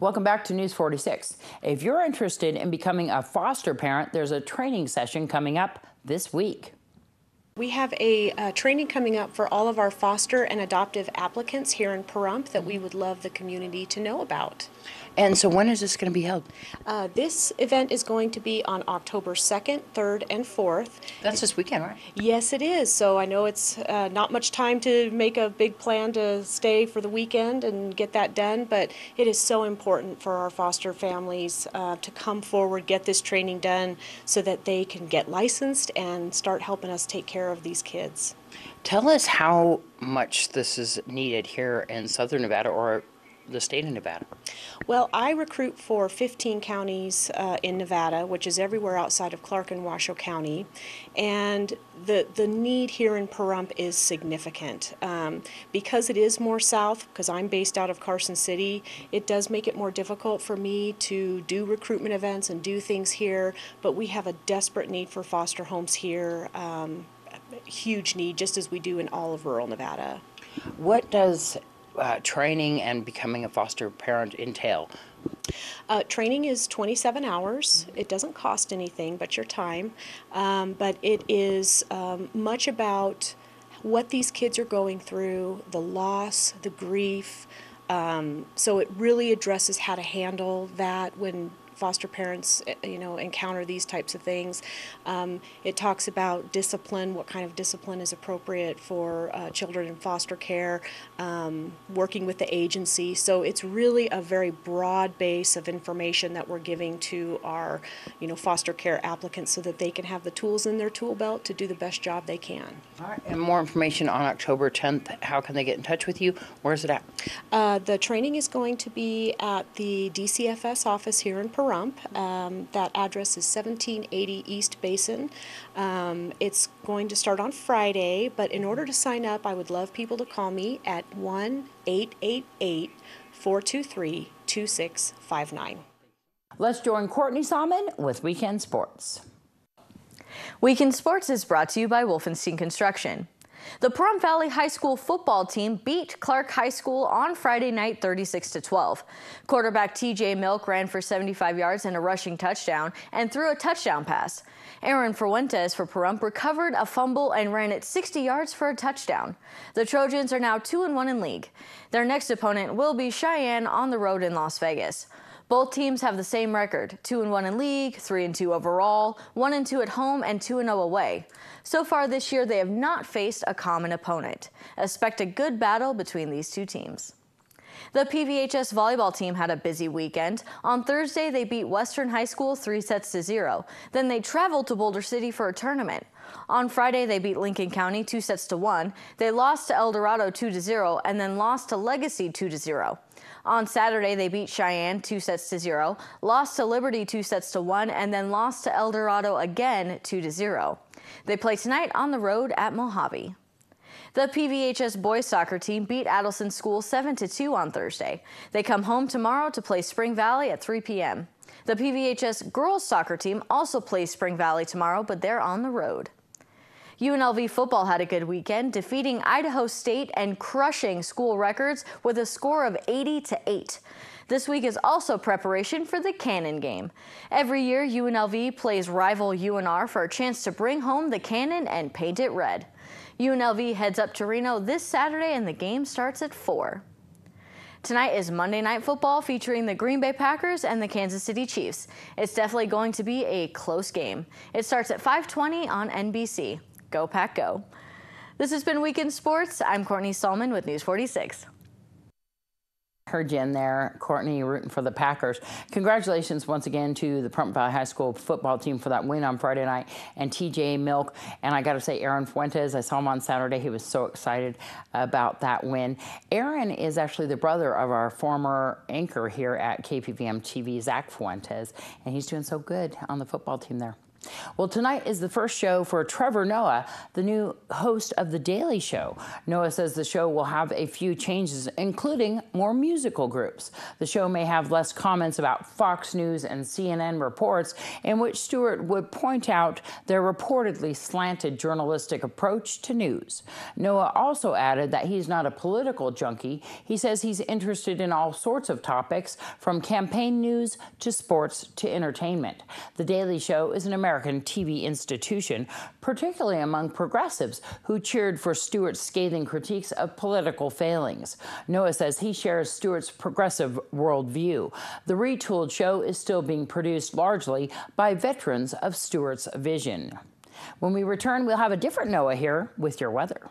Welcome back to News 46. If you're interested in becoming a foster parent, there's a training session coming up this week. We have a training coming up for all of our foster and adoptive applicants here in Pahrump that we would love the community to know about. And so when is this going to be held? This event is going to be on October 2nd, 3rd, and 4th. That's this weekend, right? Yes, it is. So I know it's not much time to make a big plan to stay for the weekend and get that done, but it is so important for our foster families to come forward, get this training done so that they can get licensed and start helping us take care of these kids. Tell us how much this is needed here in Southern Nevada or the state of Nevada. Well, I recruit for 15 counties in Nevada, which is everywhere outside of Clark and Washoe County, and the need here in Pahrump is significant. Because it is more south, because I'm based out of Carson City, it does make it more difficult for me to do recruitment events and do things here, but we have a desperate need for foster homes here, huge need, just as we do in all of rural Nevada. What does training and becoming a foster parent entail? Training is 27 hours. It doesn't cost anything but your time, but it is much about what these kids are going through, the loss, the grief. So it really addresses how to handle that when foster parents, encounter these types of things. It talks about discipline, what kind of discipline is appropriate for children in foster care, working with the agency. So it's really a very broad base of information that we're giving to our, foster care applicants so that they can have the tools in their tool belt to do the best job they can. All right. And more information on October 10th. How can they get in touch with you? Where's it at? The training is going to be at the DCFS office here in Pahrump. That address is 1780 East Basin. It's going to start on Friday, but in order to sign up, I would love people to call me at 1-888-423-2659. Let's join Courtney Salmon with Weekend Sports. Weekend Sports is brought to you by Wolfenstein Construction. The Pahrump Valley High School football team beat Clark High School on Friday night 36-12. Quarterback TJ Milk ran for 75 yards and a rushing touchdown and threw a touchdown pass. Aaron Fuentes for Pahrump recovered a fumble and ran it 60 yards for a touchdown. The Trojans are now 2-1 in league. Their next opponent will be Cheyenne on the road in Las Vegas. Both teams have the same record, 2-1 in league, 3-2 overall, 1-2 at home, and 2-0 away. So far this year, they have not faced a common opponent. Expect a good battle between these two teams. The PVHS volleyball team had a busy weekend. On Thursday, they beat Western High School 3-0. Then they traveled to Boulder City for a tournament. On Friday, they beat Lincoln County 2-1. They lost to El Dorado 2-0 and then lost to Legacy 2-0. On Saturday, they beat Cheyenne 2-0, lost to Liberty 2-1, and then lost to El Dorado again 2-0. They play tonight on the road at Mojave. The PVHS boys soccer team beat Adelson School 7-2 on Thursday. They come home tomorrow to play Spring Valley at 3 p.m. The PVHS girls soccer team also plays Spring Valley tomorrow, but they're on the road. UNLV football had a good weekend, defeating Idaho State and crushing school records with a score of 80-8. This week is also preparation for the Cannon game. Every year, UNLV plays rival UNR for a chance to bring home the Cannon and paint it red. UNLV heads up to Reno this Saturday and the game starts at 4. Tonight is Monday Night Football featuring the Green Bay Packers and the Kansas City Chiefs. It's definitely going to be a close game. It starts at 5:20 on NBC. Go Pack Go. This has been Weekend Sports. I'm Courtney Salmon with News 46. Heard you in there, Courtney, rooting for the Packers. Congratulations once again to the Pahrump Valley High School football team for that win on Friday night, and TJ Milk. And I got to say, Aaron Fuentes, I saw him on Saturday. He was so excited about that win. Aaron is actually the brother of our former anchor here at KPVM TV, Zach Fuentes, and he's doing so good on the football team there. Well, tonight is the first show for Trevor Noah, the new host of The Daily Show. Noah says the show will have a few changes, including more musical groups. The show may have less comments about Fox News and CNN reports, in which Stewart would point out their reportedly slanted journalistic approach to news. Noah also added that he's not a political junkie. He says he's interested in all sorts of topics, from campaign news to sports to entertainment. The Daily Show is an American TV institution, particularly among progressives who cheered for Stewart's scathing critiques of political failings. Noah says he shares Stewart's progressive worldview. The retooled show is still being produced largely by veterans of Stewart's vision. When we return, we'll have a different Noah here with your weather.